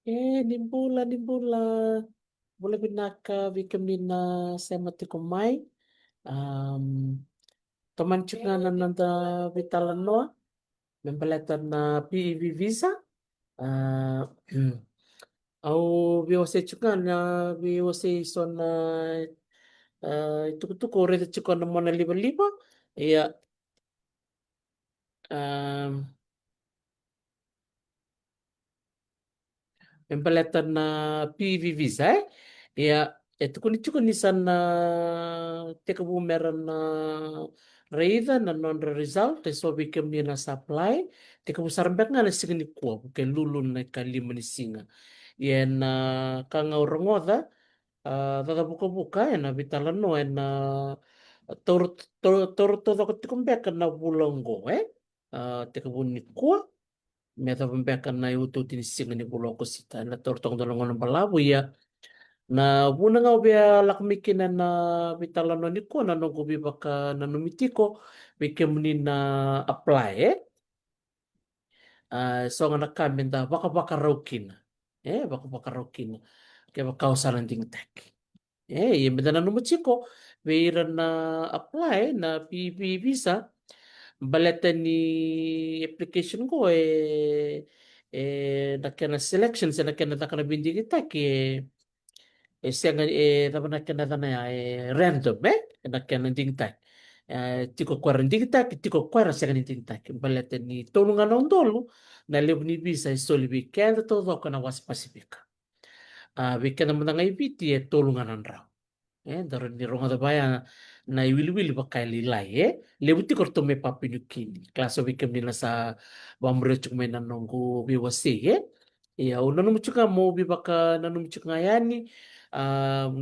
Nimbula. Mbola binaka wiki mina sema tiko mai. Tomanchik nga nananda vitalanoa. Membelatan na PEV visa. Ah, au VOC chuka na VOC so na tukutuku rete chuka na mona liba. Iya. Membelatan na PEV visa ya itu kuni chuka nisan na teka bumeran na reida na non result so bikem ni na supply teka busarambek nga na signi kuwa buke lulu na kalima ni singa yen na kanga urongoda tata buka na bitala no na todo katikumbekan na bulongo teka buni kuwa meta pembekan na yuto tinisinga ni buloko sita na tortong dolongon ng balabu ya na buna nga ubia lakmikin na bitalano ni ko na nung kubi baka nanumitiko bikem ni na apply so nga nakamin da baka raukin baka raukin kaya baka usalan ding tek yung bida na numutiko bira na apply na PB visa baleta ni application ko nakena selection sa nakena takana bindi kita siya nga tapos nakena na ya random nakena ding tak tiko kwara ding tak tiko kwara siya nga ding tak baleta ni tulungan ng dolo na lebu ni visa isoli weekend todo kana was pacific weekend mo na nga ibiti tulungan ng raw daro ni ronga da baya na iwili bakai lilai lebuti korto me papinyukini klaso bikem nila sa bamre chuk me nanongu biwasi ya unanu muchuka mo bibaka nanu muchuka ngayani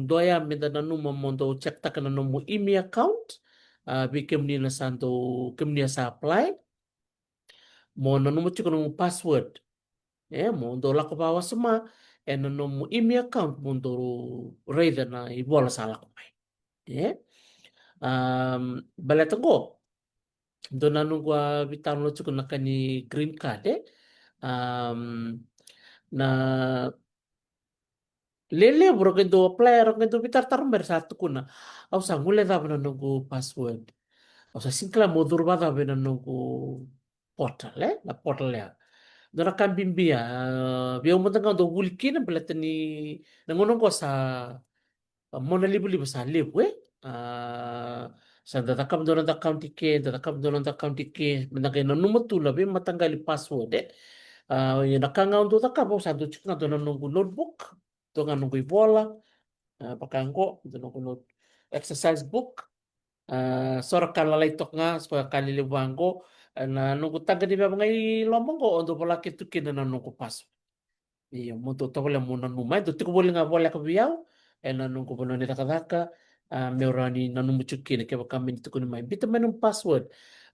doya me da nanu mondo check tak nanu mo imi account bikem nila santo kem nila sa apply mo nanu muchuka nanu password mo ndo lako bawa sema nanu mo imi account mo ndo reida na ibola sa lako mai baleta go do nanu gua bitano lo chuko nakani green card um, na lele bro kendo apply ro kendo bitar tarumber satu kuna au sa ngule da bana nunggu password au sa singkla modur bada bana nunggu portal na portal ya dona kambimbia biyo mo tanga do wulkin baleta ni nangono ko sa mona libu sa libu sa datakam doon ang account ke datakam doon ang account ke manakay na numutula be matanggali password yung nakangaon do takap sa do chuk na doon nunggu notebook to nga nunggu ibola pakangko doon nunggu exercise book sora kalalay tok nga so kaliliwango na nunggu taga di ba mga ilomong ko ondo pala kitukin na nunggu password iyo mo to wala mo na numay do tiko wala nga wala ka biyaw nung kubuno ni takadaka meurani nanumuchuki na kaya kami nito ko may bita man ng password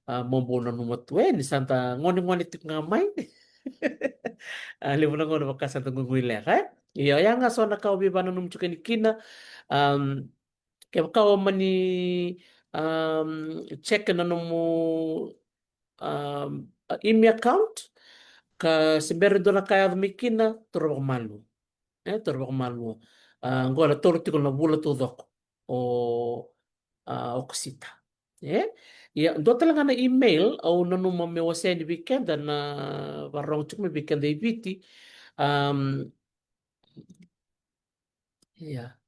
mombo na numatwe ni santa ngoni tik nga may libo na ngono baka santa ngungwile iyo ya nga so nakaubi ba nanumuchuki ni kina kaya baka mani check na numu email account ka si meron doon na kaya mikina turo malu toro malu ngora toro tiko na bula tudok o oksita ya do talaga na email au nanu mamewase ni weekend na warong chuk me weekend ibiti um ya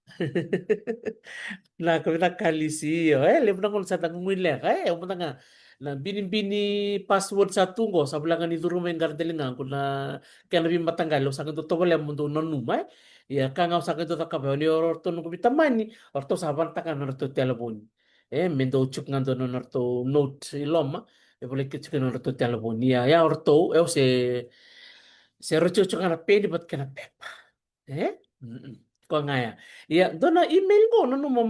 na kami nakalisi lebo na kung sa tangumile mo na nga na bini password sa tungo sa bulangan ni duro men gardelingan kuna kaya nabi matanggal sa kanto to wala mundo nanumay ya kanga sa kanto ta kabe ni orto no bitamani orto sa banta kan orto telepon mendo chuk ngando no orto note iloma e boleh ke chuk no orto telepon ya orto se rocho chuk na pedi bat kana pepa ko nga ya do na email ko no mo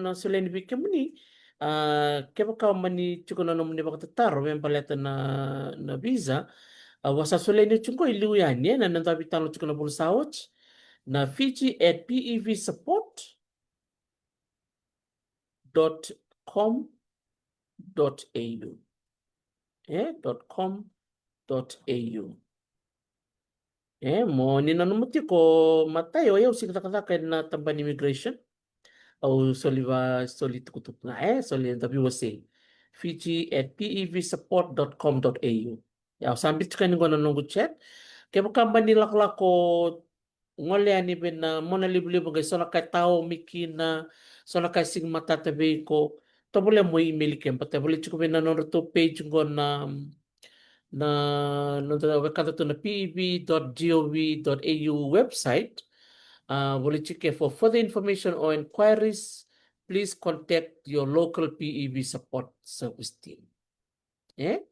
na sulen bikem ni kaya ka mani chuko na naman ba tataro may paleta na visa wasa sulen ni chungo iliw yan na nantabi talo chuko na bulsawach na Fiji at pevsupport.com.au .com.au Mo ni nanumuti ko matay o yaw sigta na tamban immigration au soliva solitukutuk na soli tabi wasi Fiji at pevsupport.com.au. Yaw sambit ka ni ko nanungu chat. Kaya makamba nila ko ngole ani ben na mona libu kay so nakay tao mikina so nakay sing matatabi ko to bole mo email kem pati bole chiko ben na no to page ko na no to kada to na peb.gov.au website bole chike for further information or inquiries please contact your local PEB support service team. Eh?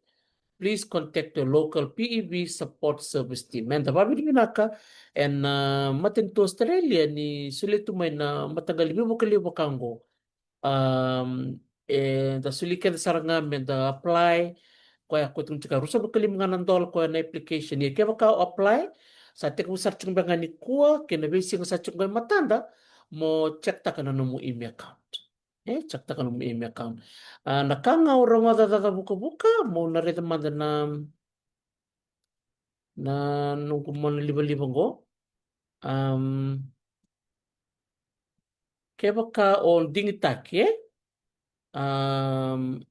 Please contact your local PEB support service team. And tababi binaka and matin to Australia ni sulit tumay na matagal mo kaliwa kango. And the sulikan saranga men the apply kaya ko tung tika rusa bakalim nga nandol ko na application ni kaya ka apply sa tek mo search nga ni kuwa kina basic sa search nga matanda mo check ta kana no mo email account. Check ta kana mo email account. Nakanga orang ada buka-buka mo narita manda na nung kumon liba-libang ko. Um, Kaya baka o dingitake, um,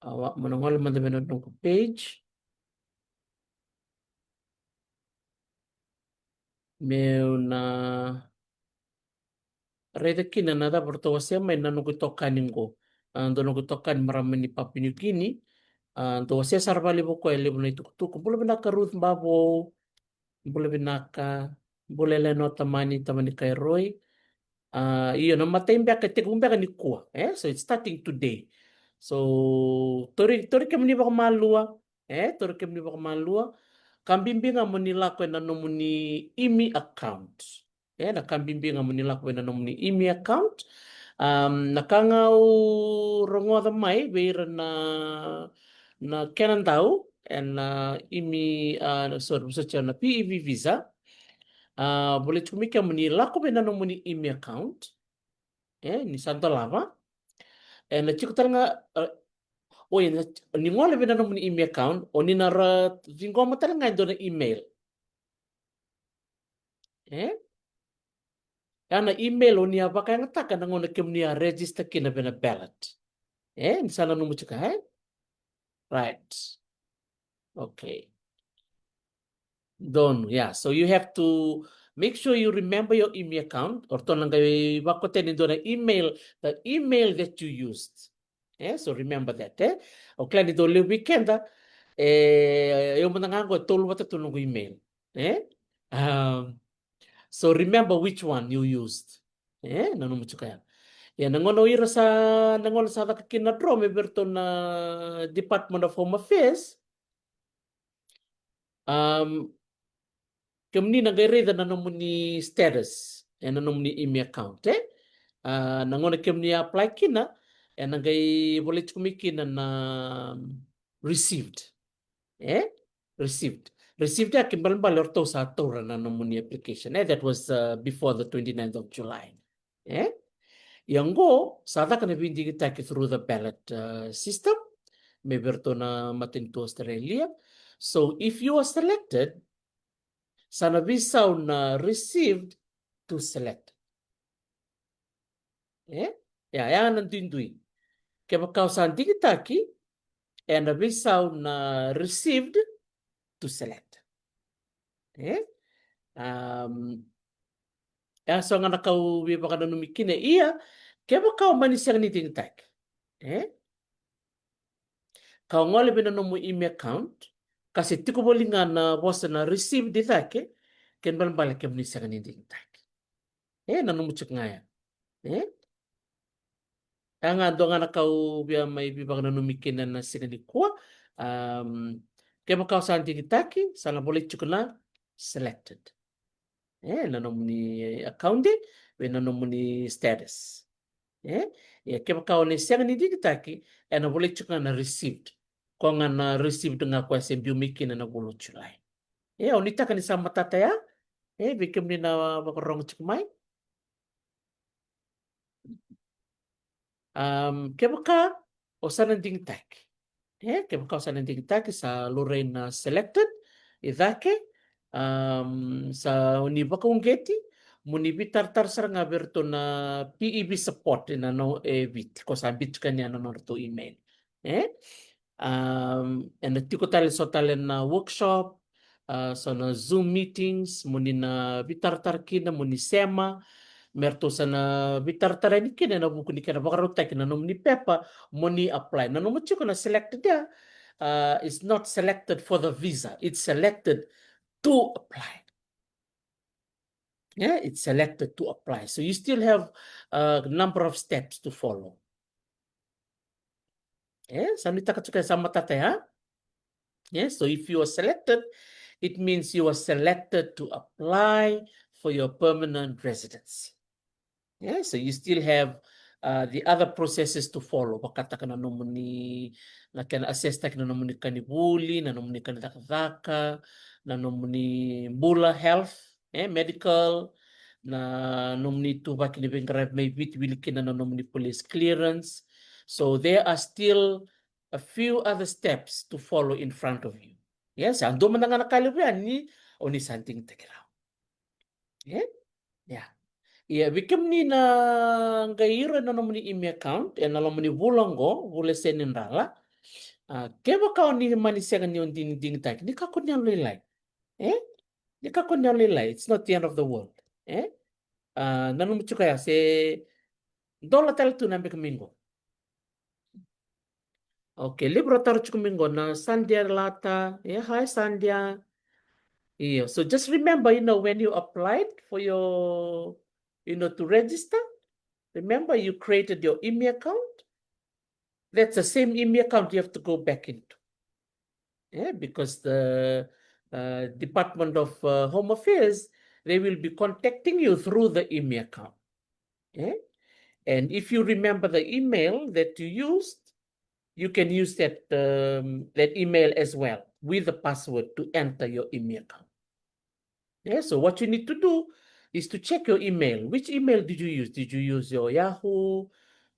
awak manungol man naman nung page, may na reda kina na da porto wasya may nanugutokan ko. Ando nugutokan marami ni Papua New Guinea. Ando wasya sarbali ko libo na itukutuk. Bula binaka Ruth Babo, bula binaka, bula leno tamani kay Roy. Iyon, namatay mbaka tigumbaka ni kuwa. So it's starting today. So tori kami ni baka malua. Tori kami ni baka malua. Kambimbinga mo nila ko na nomuni imi account. Na kambimbinga mo nila ko na nomuni imi account. Nakangau rongo da mai beira na kenan tau and imi na PEV visa. Boleh tumika muni lako bena no muni email account ni santo lava na chiku nga ni ngole bena no muni email account o ni nara vingo matara nga ndo na email eh ana email o ni abaka nga taka na ngona kem ni register kina bena ballot ni sana no muchika right okay. Don't, yeah. So you have to make sure you remember your email account or to lang kayo bakotin do na email, the email that you used. So remember that. O kaya nito le weekend yung mga nga ko tolo ba tulong email. Um, so remember which one you used. Nanong mo kaya. Yan nangono ira sa nangono sa kinadro may berto na Department of Home Affairs. Kemni nagayreda na naman ni status na naman ni email account nangona kemni apply kina nagay boleh kumikina na received received ya kimbal balor sa tora na naman ni application that was before the 29th of July yang go sada kana bindi kita through the ballot system may berto na matin to Australia. So if you are selected sana visa na received to select. Yan ang tindui. Kaya makausan digitaki, na visa na received to select. So nga nakauwi pa ka na numikine iya, kaya makau manisang ni digitaki. Kau ngole binanong mo email account, kasi tiko boli nga na was na received ditake, ken balik yung manisang ni digitaki. Nanumuchik nga yan. Nga doon nga nakau biya may bibang na numikinan na sinalikuwa. Kaya makau sa digitaki, sana boleh na selected. Nanom ni account nanom ni status. Kaya makau ni siyang ni digitaki, na boleh na received. Kung nga na received nga kwa sa biumikin na nagulo chulay. Unita ka ni sa matataya, bikim ni na bakarong chukmay. Kaya maka o sa nanding tag. Kaya maka o sa nanding tag sa Lorraine selected Idhake, sa uniba kung geti, munibi tartar sarang aberto na PEB support na no bit ko sabit kanya na no to email. And tiko tali so tali na workshop, so na Zoom meetings, muni na bitartar kina, muni sema, merto sa na bitartar ni kina na buku ni kina bakarotek na nom ni pepa, muni apply. Na nom chiko na selected ya, is not selected for the visa. It's selected to apply. Yeah, it's selected to apply. So you still have a number of steps to follow. Yeah, sanita ka sama tate ha? Yeah, so if you are selected, it means you are selected to apply for your permanent residency. Yeah, so you still have the other processes to follow. Bakata ka na nomuni, na can assess ta na nomuni kanibuli, na nomuni kanidakadaka, na nomuni bula health, medical, na nomuni tu bakini bengkarab may bitwilikin na nomuni police clearance. So there are still a few other steps to follow in front of you. Yes, ando man nga nakalibuyan ni o ni Santing Tekirao. Yeah? Yeah. Yeah, bikem ni na gairo na naman ni imi account e na naman ni bulango bule senin rala. Keba ka ni manisengan yung ding tak. Di ka kunya lilay. Eh? Di ka kunya lilay. It's not the end of the world. Eh? Nanum kaya se dola tel tu nambe kamingo. Okay, libro taruch kamingo na Sandia lata. Yeah, hi Sandia. Yeah, so just remember, when you applied for your, to register, remember you created your IMI account. That's the same IMI account you have to go back into. Yeah, because the Department of Home Affairs, they will be contacting you through the IMI account. Yeah? And if you remember the email that you used, you can use that email as well with the password to enter your IMI account. Yeah, so what you need to do is to check your email. Which email did you use? Did you use your Yahoo?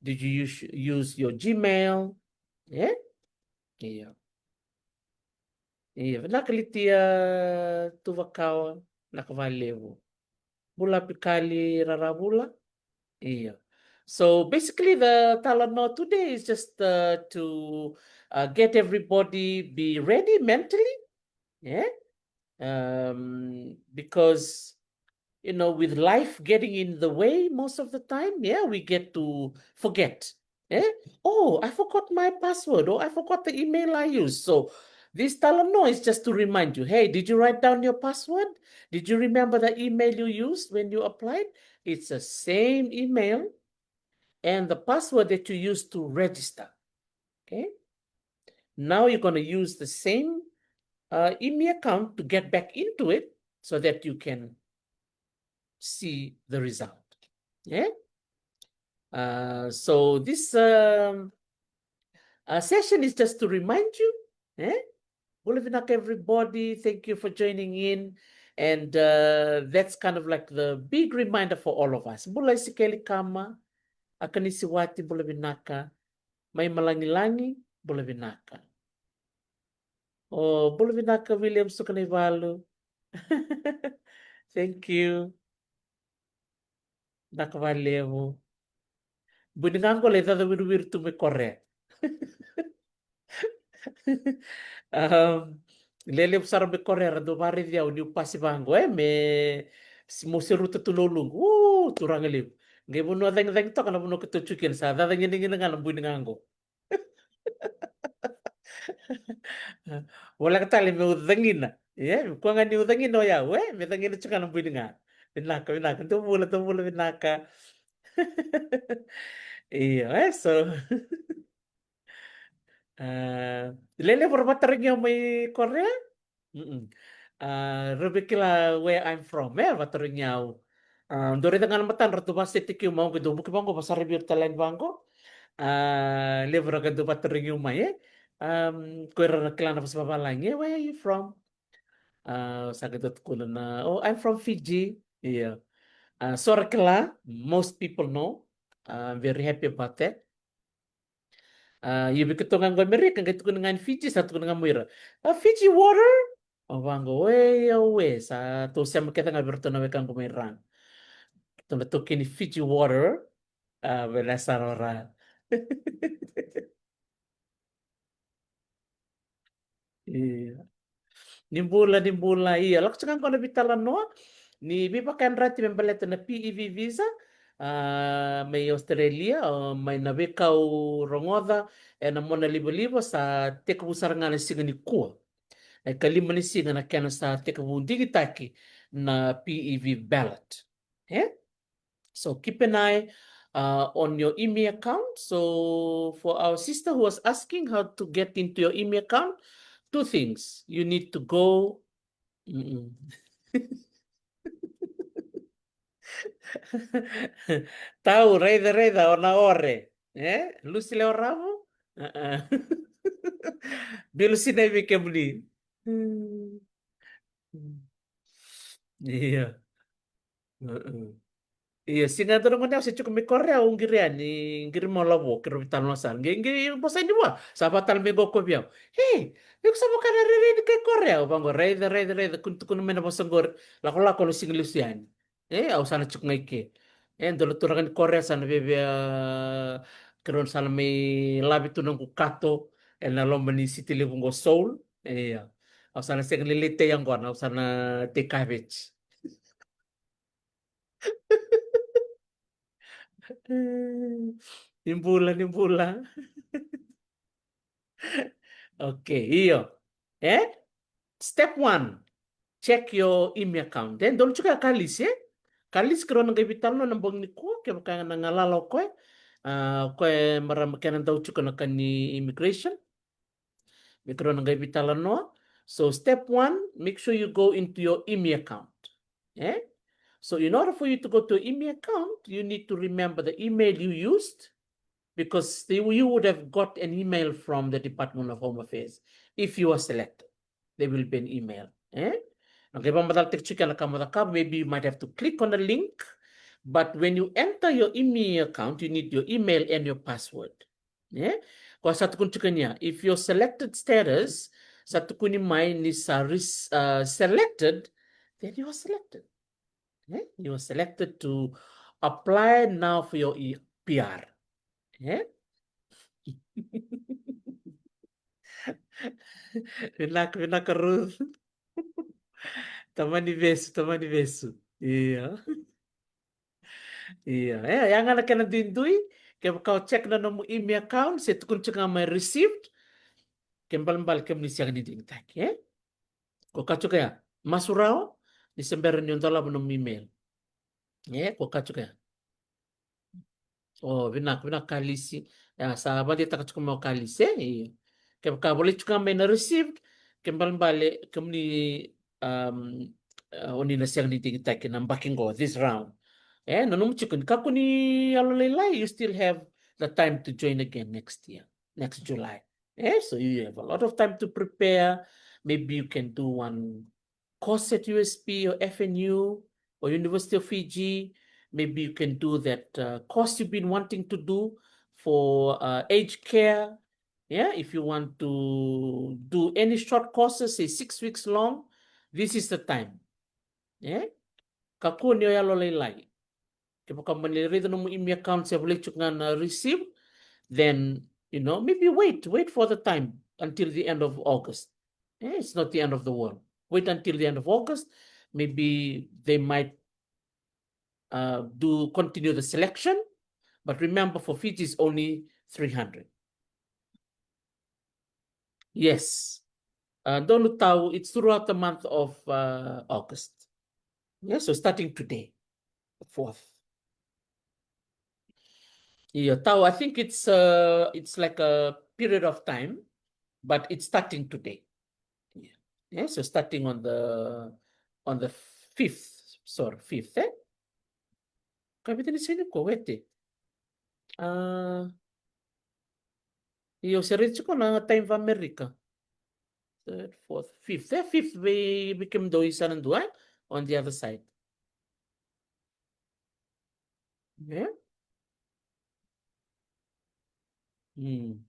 Did you use your Gmail? Yeah? Yeah. Yeah, nakalitia tuvakawa nakavalevo. Bula pikali rarabula. Yeah. So basically the talano today is just to get everybody be ready mentally. Yeah. Because with life getting in the way most of the time, yeah, we get to forget. Eh? Oh, I forgot my password, or I forgot the email I used. So this Talano is just to remind you, hey, did you write down your password? Did you remember the email you used when you applied? It's the same email and the password that you used to register. Okay. Now you're going to use the same email account to get back into it so that you can see the result. Yeah. So this session is just to remind you. Good everybody. Thank you for joining in. And that's kind of like the big reminder for all of us. Bulay si Kelly Kama, akanisiwati bulay binaka, may malangilangi bulay binaka. Oh, bulay binaka Williams to kanivalo. Thank you. Nakavalevo. Buningango le tada wiru tu me corre. Lele besar me correr do mari dia uni pasi bango me mo seruta tululung. Turang ele. Ngai buno deng to kana buno ketucukin sa dada ngini ngini ngana buningango. Wala ka tali me udangina. Ko ngani udangina ya we me dangina chukana buninga. Binaka tu bula binaka. Iya, so lele berapa ring may Korea? Rubikila where I'm from, batering yaw. Dore dengan matan ratu basti tiki mau gitu, buki bangko pasar review talent bangko. Lever agad batering yung may. Kuera na kilala pas babalang, where are you from? Sagot ko na, oh, I'm from Fiji. Yeah. Sorakla, most people know. I'm very happy about that. Yubi ko nga Amerika, nga ito ko nga Fiji, sa ito ko nga Muira. Fiji water? Owango way away sa to siya makita nga berto na wekang kumirang. Ito na to kini Fiji water. Wala sarora. Iya. Nimbula nimbula iya. Lak tsakan ko na bitalan no. Ni bipa kan rati membeleta na PEV visa. May Australia may nabikaw rongoda na mona libo-libo sa teka usar nga na singa ni kuwa. Ay kalima ni singa na kena sa teka digitaki na PEV ballot. Eh? So keep an eye on your email account. So for our sister who was asking how to get into your email account, two things. You need to go. Mm-mm. Tahu, reida, reida, ona ore. Lucy le oravo? Bilu sinai kemli. Hmm. Iya. Heeh. Iya, sinadoro mo na si chuko mi korea ungirian ni ngiri mo labo kiro vital no san. Ngiri bosa ni wa. Sabatal me go ko biao. Hey, eu sabo kana re ni ke korea o bango re kuntu kuno mena bosa ngor. La ko lo sing lusian. Au sana chuk ngai ke. Ndolo turagan korea sana bebe kiro sana me labi tu nang kato na lomba ni siti le bungo soul. Iya. Au sana sing lilite yang gona au sana te cabbage. Nimbula, nimbula. Okay, iyo. Step one, check your email account. Then, don't juga kalis, eh? Kalis kero nang ibital no nambong ni ko, kaya baka nangalala ko, ko marami ka nang daw chuka na kani immigration. May kero nang ibital no. So, step one, make sure you go into your email account. Eh? So, in order for you to go to your email account, you need to remember the email you used because you would have got an email from the Department of Home Affairs if you are selected. There will be an email. Okay, maybe you might have to click on the link, but when you enter your email account, you need your email and your password. Yeah? Kwa satu kunchukanya, if your selected status, satu kuni mine is selected, then you are selected. Yeah? You are selected to apply now for your PR. Yeah? Vinaka Ruth. Tamani beso, tamani beso. Iya. Iya. Yang anak kena dindui, kau cek na nomu email account, setukun cek may received, kembal kem ni siang ni ding tak, ya. Kau kacu kaya, masurao, ni semberan yung dala mo email. Kau kacu kaya. Oh, vinak kalisi. Ya, sahabat dia tak cukup mau kalisi. Iya. Kaya boleh cukup may na received, kembal balik, kem ni um, oni na siyang ni ding tak, kinambaking ko this round. Nanong chicken kakuni alalay, you still have the time to join again next year, next July. So you have a lot of time to prepare. Maybe you can do one course at USP or FNU or University of Fiji. Maybe you can do that course you've been wanting to do for aged care. Yeah, if you want to do any short courses, say 6 weeks long, this is the time. Yeah, kakuni alalay. Kapag manilirito ng email account sa balik na receive, then, maybe wait for the time until the end of August. It's not the end of the world. Wait until the end of August. Maybe they might continue the selection. But remember, for Fiji, it's only 300. Yes. Don't tau, it's throughout the month of August. Yeah, so starting today, the 4th. Yeah, Tao, I think it's like a period of time, but it's starting today. Yeah, so starting on the 5th, sorry, 5th, eh? Kapit ni sino ko, wete. Io seretsyo ko na time of America. Third, fourth, fifth. Fifth we became do isa ng duwan on the other side. Yeah. Hmm.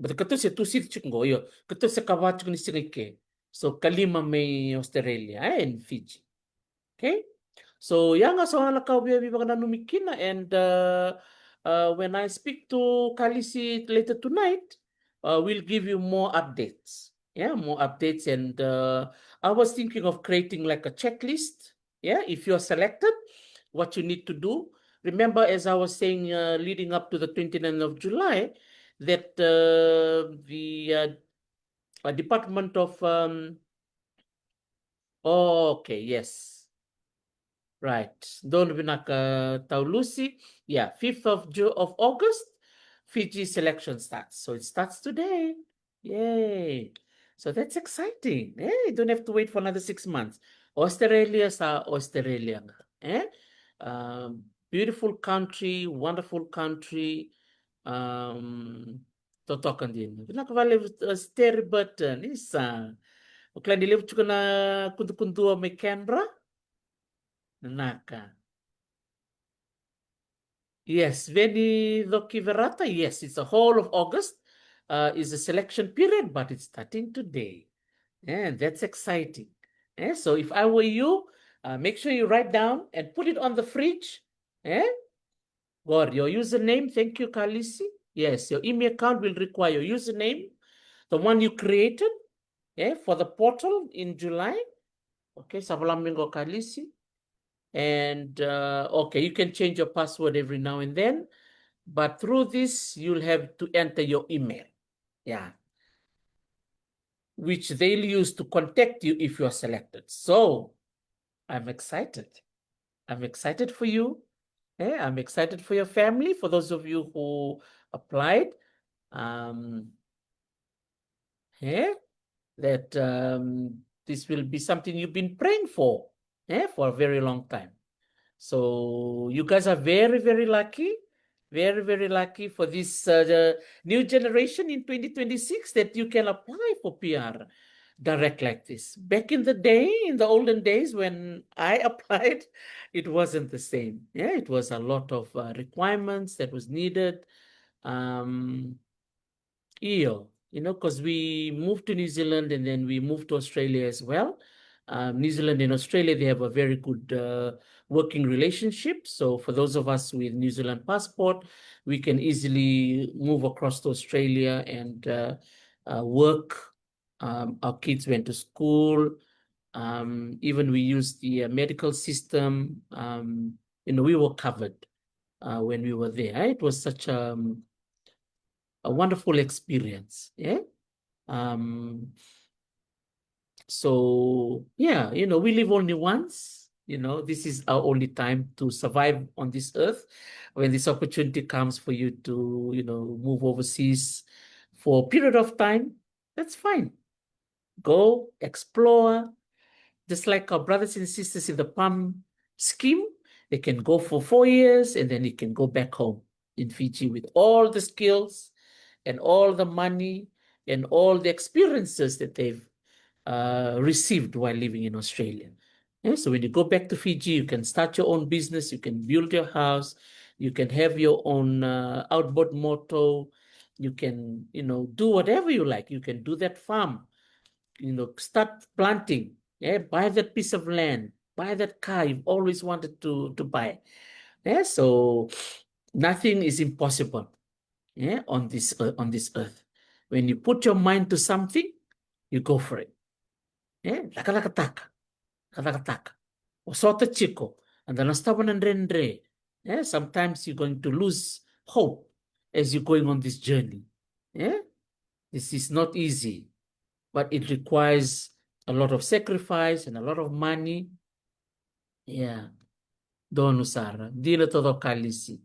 But kato siya tu sit chuk ngoyo. Kato sa kawachuk ni singike. So kalima may Australia and Fiji. Okay? So yanga so halakaw biya baka nanumikina and when I speak to Kalisi later tonight, we'll give you more updates. Yeah, more updates. And I was thinking of creating like a checklist. Yeah, if you're selected, what you need to do. Remember, as I was saying, leading up to the 29th of July, that the Department of okay, yes. Right. Doon Taulusi. Yeah, 5th of August, Fiji selection starts. So it starts today. Yay. So that's exciting. You don't have to wait for another 6 months. Australia sa Australia. Eh? Beautiful country, wonderful country. Totokan din. Pinakavali stare button. Isa. Kung niliw ko na kuntu-kuntu may Canberra, Naka. Yes, Veni Verata. Yes, it's the whole of August is a selection period, but it's starting today. And that's exciting. So if I were you, make sure you write down and put it on the fridge. Eh? Or your username. Thank you, Kalisi. Yes, your email account will require your username, the one you created for the portal in July. Okay, Savalamingo Kalisi. And okay, you can change your password every now and then, but through this, you'll have to enter your email. Yeah. Which they'll use to contact you if you are selected. So I'm excited. I'm excited for you. I'm excited for your family, for those of you who applied. Yeah, that this will be something you've been praying for a very long time. So you guys are very, very lucky, very, very lucky for this new generation in 2026 that you can apply for PR direct like this. Back in the day, in the olden days when I applied, it wasn't the same. Yeah, it was a lot of requirements that was needed. Because we moved to New Zealand and then we moved to Australia as well. New Zealand and Australia, they have a very good working relationship. So for those of us with New Zealand passport, we can easily move across to Australia and work. Our kids went to school. Even we used the medical system. We were covered when we were there. It was such a wonderful experience. Yeah. So yeah, we live only once. This is our only time to survive on this earth. When this opportunity comes for you to, move overseas for a period of time, that's fine. Go explore, just like our brothers and sisters in the PAM scheme. They can go for 4 years and then they can go back home in Fiji with all the skills and all the money and all the experiences that they've received while living in Australia. So when you go back to Fiji, you can start your own business, you can build your house, you can have your own outboard motor, you can, do whatever you like. You can do that farm, start planting, buy that piece of land, buy that car you've always wanted to buy. So nothing is impossible on this earth. When you put your mind to something, you go for it. Laka-laka-taka, laka-laka-taka. Osota chico, and then rendre. Sometimes you're going to lose hope as you're going on this journey. This is not easy, but it requires a lot of sacrifice and a lot of money. Yeah. Doon usara. Di na todo kalisi.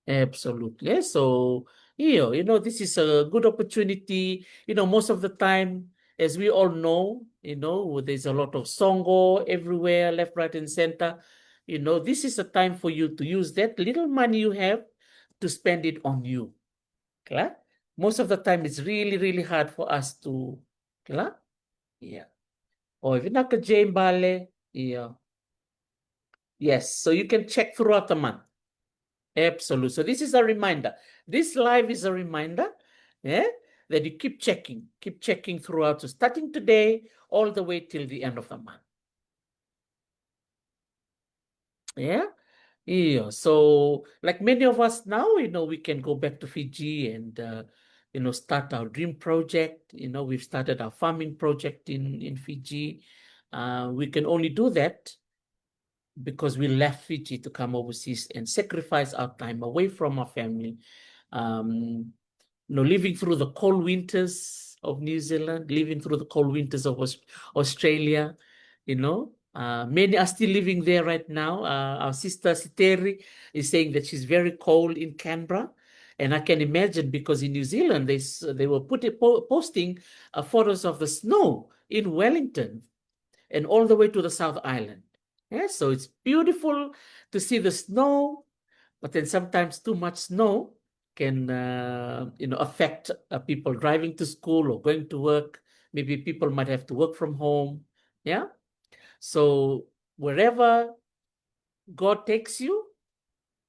Absolutely. So, this is a good opportunity. Most of the time, as we all know, there's a lot of songo everywhere, left, right, and center. This is a time for you to use that little money you have to spend it on you. Klar? Most of the time, it's really, really hard for us to, klar? Yeah. Oh, if you're not a Jane Bale, yeah. Yes, so you can check throughout the month. Absolutely. So this is a reminder. This live is a reminder, that you keep checking throughout. So starting today, all the way till the end of the month. Yeah. Yeah. So like many of us now, we can go back to Fiji and, start our dream project. We've started our farming project in Fiji. We can only do that because we left Fiji to come overseas and sacrifice our time away from our family. Living through the cold winters of New Zealand, living through the cold winters of Australia, many are still living there right now. Our sister Siteri is saying that she's very cold in Canberra. And I can imagine because in New Zealand, they were posting photos of the snow in Wellington and all the way to the South Island. Yeah, so it's beautiful to see the snow, but then sometimes too much snow can affect people driving to school or going to work. Maybe people might have to work from home. Yeah. So wherever God takes you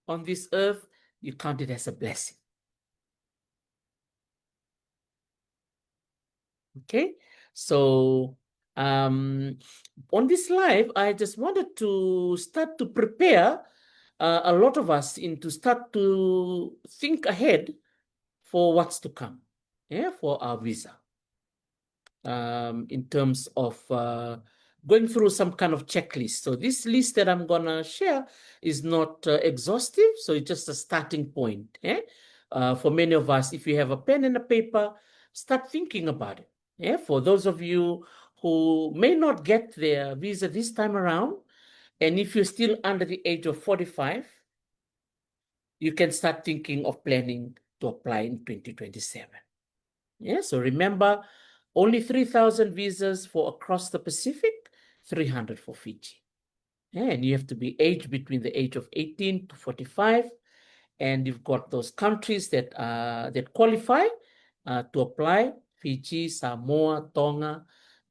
on this earth, you count it as a blessing. Okay. So on this live, I just wanted to start to prepare a lot of us to start to think ahead for what's to come, yeah, for our visa. In terms of going through some kind of checklist. So this list that I'm gonna share is not exhaustive, so it's just a starting point. For many of us, if you have a pen and a paper, start thinking about it. Yeah, for those of you who may not get their visa this time around, and if you're still under the age of 45, you can start thinking of planning to apply in 2027. Yeah, so remember, only 3,000 visas for across the Pacific, 300 for Fiji. Yeah, and you have to be aged between the age of 18 to 45. And you've got those countries that qualify to apply: Fiji, Samoa, Tonga,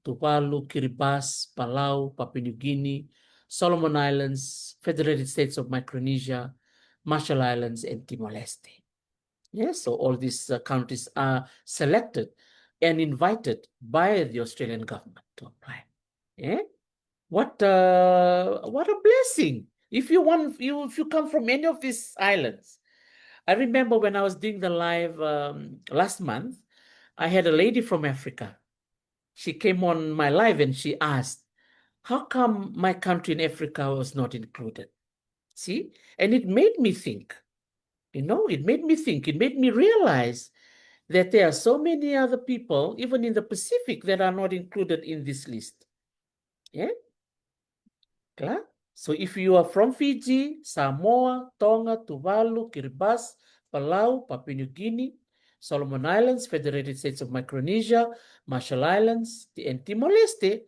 Tuvalu, Kiribati, Palau, Papua New Guinea, Solomon Islands, Federated States of Micronesia, Marshall Islands, and Timor-Leste. Yes, so all these countries are selected and invited by the Australian government to apply. Yeah, what a blessing! If you come from any of these islands, I remember when I was doing the live last month, I had a lady from Africa. She came on my live and she asked, "How come my country in Africa was not included?" See, and it made me think. It made me think. It made me realize that there are so many other people, even in the Pacific, that are not included in this list. Yeah? Klar? So if you are from Fiji, Samoa, Tonga, Tuvalu, Kiribati, Palau, Papua New Guinea, Solomon Islands, Federated States of Micronesia, Marshall Islands, and Timor-Leste,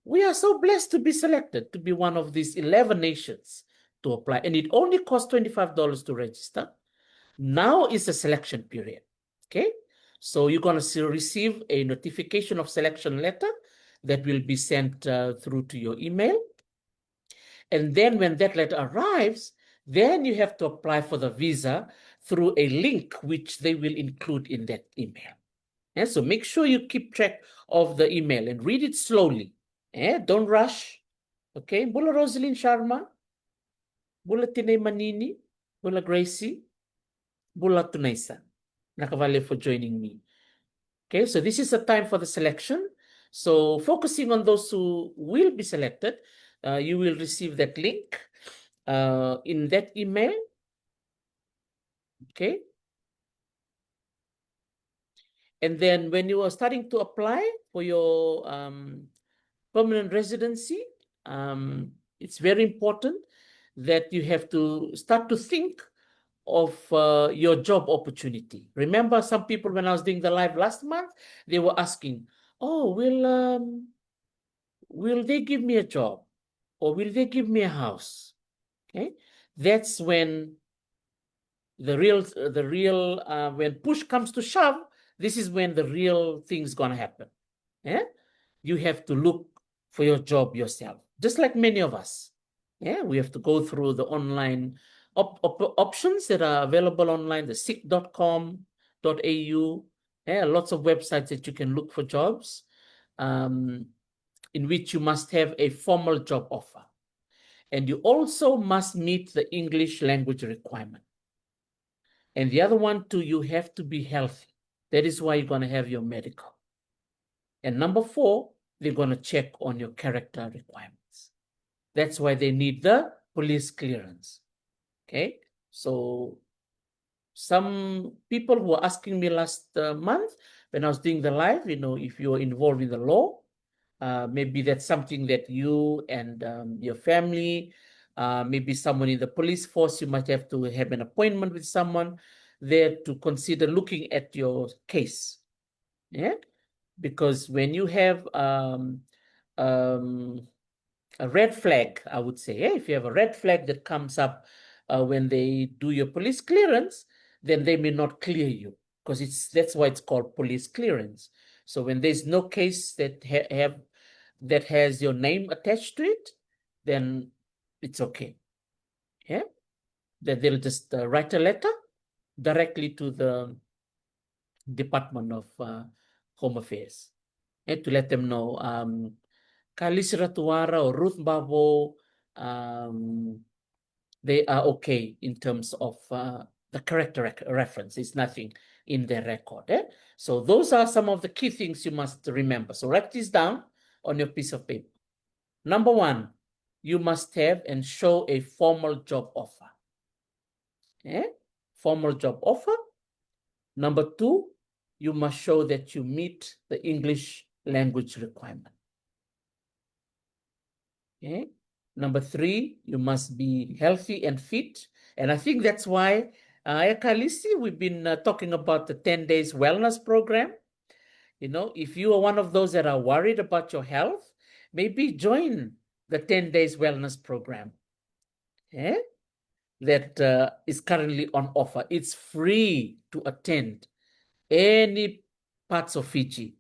we are so blessed to be selected to be one of these 11 nations to apply. And it only costs $25 to register. Now is the selection period. Okay, so you're going to receive a notification of selection letter that will be sent through to your email. And then when that letter arrives, then you have to apply for the visa through a link which they will include in that email. And so make sure you keep track of the email and read it slowly. Don't rush. Okay, Bula Rosalind Sharma, Bula Tinay Manini, Bula Gracie, Bula Tunaisa. Nakavale for joining me. Okay, so this is the time for the selection. So focusing on those who will be selected, you will receive that link in that email. Okay. And then when you are starting to apply for your permanent residency, it's very important that you have to start to think of your job opportunity. Remember, some people, when I was doing the live last month, they were asking, "Oh, will they give me a job, or will they give me a house?" Okay, that's when when push comes to shove, this is when the real thing's gonna happen. Yeah, you have to look for your job yourself, just like many of us. Yeah, we have to go through the online options that are available online, the sick.com.au, Lots of websites that you can look for jobs, in which you must have a formal job offer. And you also must meet the English language requirement. And the other one too, you have to be healthy. That is why you're going to have your medical. And number 4, they're going to check on your character requirements. That's why they need the police clearance. Okay, so some people who were asking me last month when I was doing the live, if you're involved in the law, maybe that's something that you and your family, maybe someone in the police force, you might have to have an appointment with someone there to consider looking at your case. Yeah, because when you have a red flag, I would say, if you have a red flag that comes up when they do your police clearance, then they may not clear you, because that's why it's called police clearance. So when there's no case that that has your name attached to it, then it's okay. Yeah, then they'll just write a letter directly to the Department of Home Affairs, to let them know Kalis Ratuara or Ruth Babo, they are okay in terms of the character reference. It's nothing in their record. So those are some of the key things you must remember. So write this down on your piece of paper. Number 1, you must have and show a formal job offer. Formal job offer. Number 2, you must show that you meet the English language requirement. Okay. Number 3, you must be healthy and fit. And I think that's why, Kalisi, we've been talking about the 10 days wellness program. If you are one of those that are worried about your health, maybe join the 10 days wellness program that is currently on offer. It's free to attend any parts of Fiji.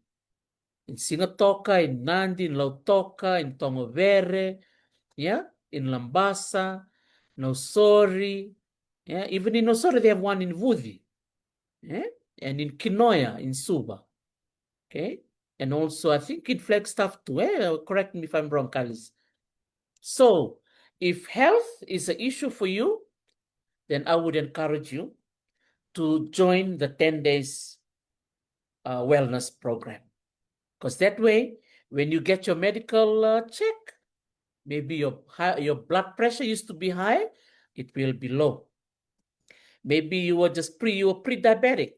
In Sigatoka, in Nandi, in Lautoka, in Tongovere, in Lambasa, Nosori. Even in Nosori, they have one in Vudi. And in Kinoya, in Suba. Okay. And also, I think in Flagstaff too. Correct me if I'm wrong, Kalis. So, if health is an issue for you, then I would encourage you to join the 10 days wellness program. Because that way, when you get your medical check, maybe your blood pressure used to be high, it will be low. Maybe you were pre-diabetic.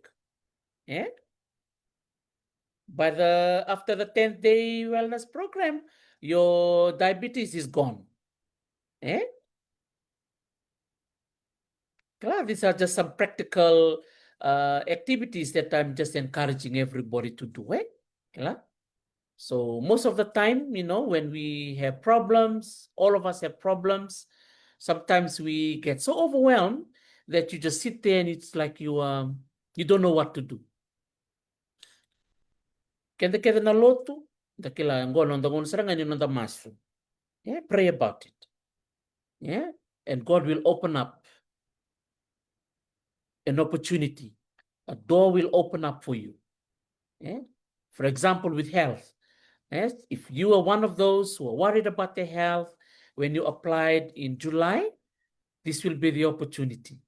After the 10th day wellness program, your diabetes is gone. These are just some practical activities that I'm just encouraging everybody to do. So most of the time, when we have problems, all of us have problems. Sometimes we get so overwhelmed that you just sit there and it's like you don't know what to do. Kenda na lotu, dakila ngono ndangon serangan yun masu. Pray about it. And God will open up an opportunity. A door will open up for you. For example, with health. If you are one of those who are worried about their health, when you applied in July, this will be the opportunity.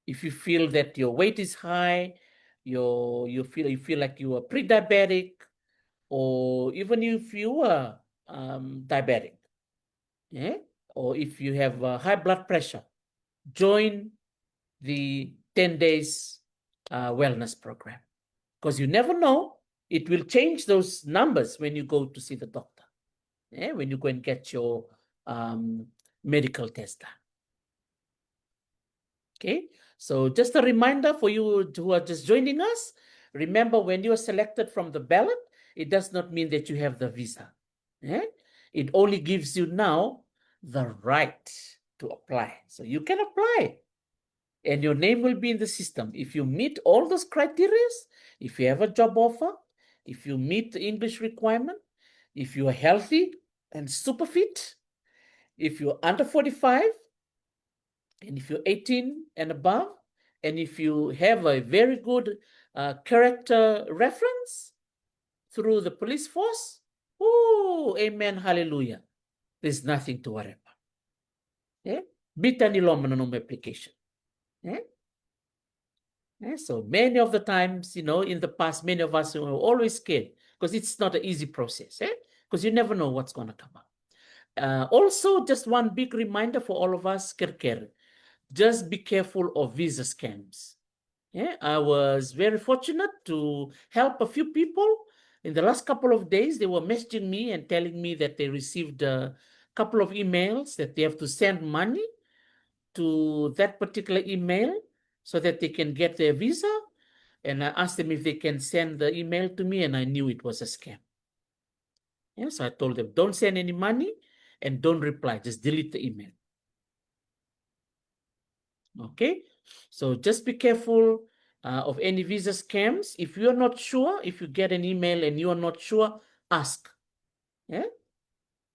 If you feel that your weight is high, you feel like you are pre-diabetic, or even if you are diabetic, or if you have high blood pressure, join the 10 days wellness program, because you never know, it will change those numbers when you go to see the doctor, when you go and get your medical test done. Okay, so just a reminder for you who are just joining us, remember, when you are selected from the ballot, it does not mean that you have the visa. It only gives you now the right to apply. So you can apply and your name will be in the system. If you meet all those criteria, if you have a job offer, if you meet the English requirement, if you are healthy and super fit, if you're under 45, and if you're 18 and above, And if you have a very good character reference through the police force, oh, amen, hallelujah. There's nothing to worry about. Yeah? Bita ni lo mananong application. Yeah? Yeah? So many of the times, in the past, many of us were always scared because it's not an easy process. Because you never know what's going to come up. Also, just one big reminder for all of us, Kerker, just be careful of visa scams. Yeah, I was very fortunate to help a few people. In the last couple of days, they were messaging me and telling me that they received a couple of emails that they have to send money to that particular email so that they can get their visa. And I asked them if they can send the email to me, and I knew it was a scam. Yeah, so I told them, don't send any money and don't reply, just delete the email. Okay, so just be careful of any visa scams. If you're not sure, if you get an email and you're not sure, ask. Yeah,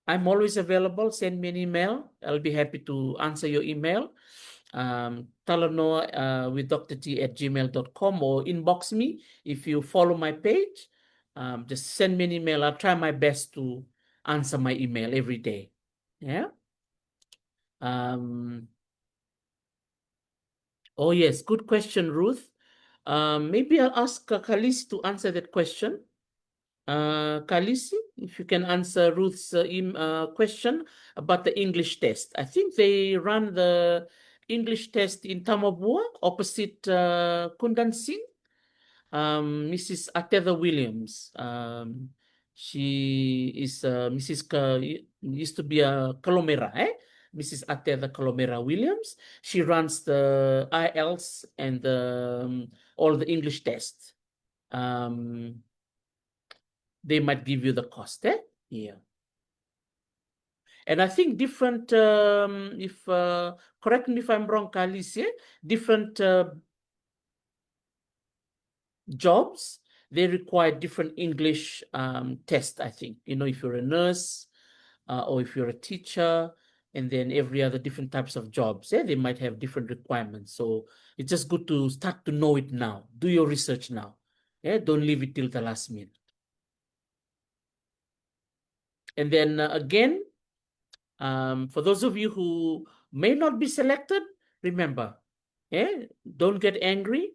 I'm always available. Send me an email. I'll be happy to answer your email. Talano with drT@gmail.com or inbox me if you follow my page. Just send me an email. I'll try my best to answer my email every day. Yeah. Um, oh, yes. Good question, Ruth. Maybe I'll ask Khaleesi to answer that question. Khaleesi, if you can answer Ruth's question about the English test. I think they run the English test in Tamabua opposite Kundan Singh. Mrs. Athetha Williams. She is Mrs. Used to be a Kalomera, eh? Mrs. Athetha Kalomera Williams. She runs the IELTS and all the English tests. They might give you the cost, eh? Yeah. And I think different, if correct me if I'm wrong, Kalis, yeah? Different jobs, they require different English tests, I think. If you're a nurse or if you're a teacher, and then every other different types of jobs, they might have different requirements. So it's just good to start to know it now. Do your research now. Yeah, don't leave it till the last minute. And then again, for those of you who may not be selected, remember, don't get angry.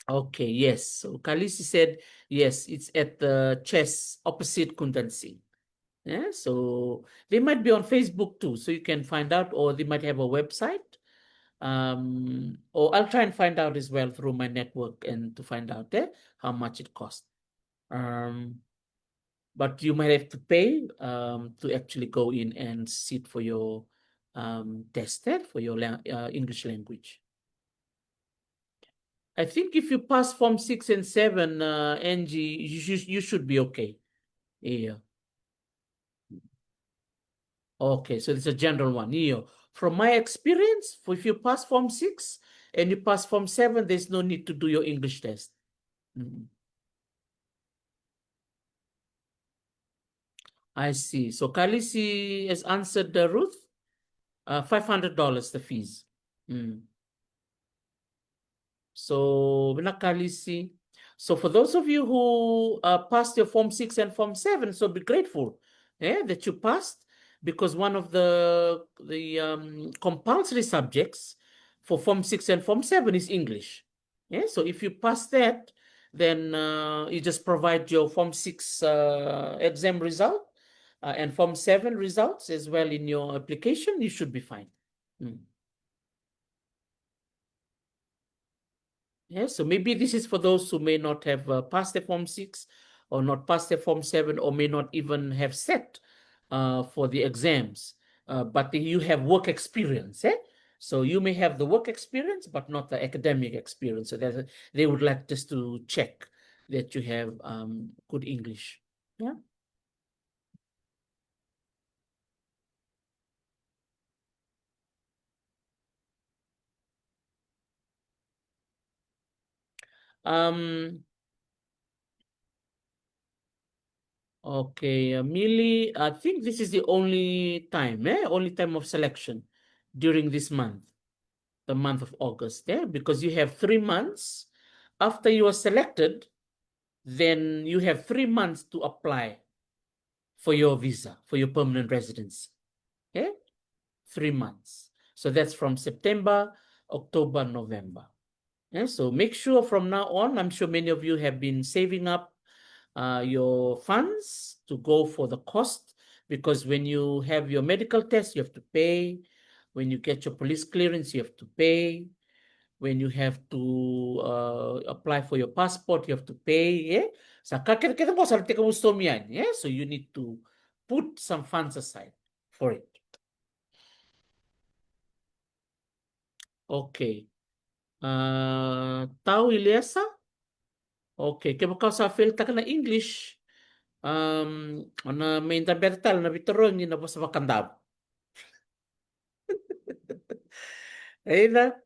Okay, yes. So Kalisi said, yes, it's at the chess opposite Kundansi. Yeah, so they might be on Facebook too, so you can find out, or they might have a website. Or I'll try and find out as well through my network and to find out how much it costs. But you might have to pay to actually go in and sit for your test for your English language. I think if you pass Form 6 and 7, Angie, you should be okay. Yeah. Okay, so it's a general one. Yeah. From my experience, if you pass Form 6 and you pass Form 7, there's no need to do your English test. I see. So Kalisi has answered Ruth. $500 the fees. Mm. So Kalisi. So for those of you who passed your Form 6 and Form 7, so be grateful that you passed, because one of the compulsory subjects for Form 6 and Form 7 is English. Yeah, so if you pass that, then you just provide your Form 6 exam result and Form 7 results as well in your application, you should be fine. Mm. Yeah, so maybe this is for those who may not have passed the Form 6 or not passed the Form 7 or may not even have set for the exams, but you have work experience. So you may have the work experience, but not the academic experience. So they would like just to check that you have good English. Yeah. Um, Okay, Millie, I think this is the only time, only time of selection during this month, the month of August, because you have 3 months. After you are selected, then you have 3 months to apply for your visa, for your permanent residence. Okay, 3 months. So that's from September, October, November. Yeah, so make sure from now on, I'm sure many of you have been saving up your funds to go for the cost, because when you have your medical test, you have to pay. When you get your police clearance, you have to pay. When you have to apply for your passport, you have to pay. Yeah? Saka kita mo sa tika mo yan. Yeah? So you need to put some funds aside for it. Okay. Tahu Ilyasa? Okay. Kaya mo sa filter ka na English. Ana may interpretal na bitaron ni na sa makandab. Aida,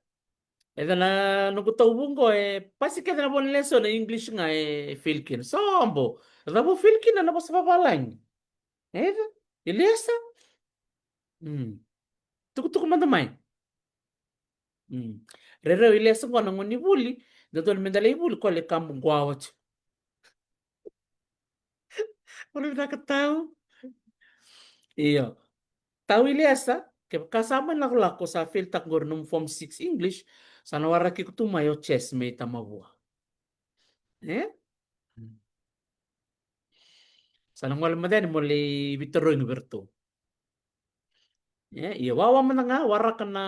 aida na nagutawbong ko pasi ka na bon lesson na English nga Filkin. So, ambo. Rabo Filkin na sa papalang. Aida, Ilyasa? Hmm. Tukutuk man damay. Hmm. Rero Ilyasa ko nang unibuli. Dadol mendalay buli ko le kambong gwawat. Wala nakataw. Iyo. Tawili asa, ke kasama na ko sa filtak gor nung Form 6 English, sa nawaraki ko tumayo chess may tamabua. Eh? Sa nang wala madan mo li bitero ng berto. Iya wawa man nga, warak na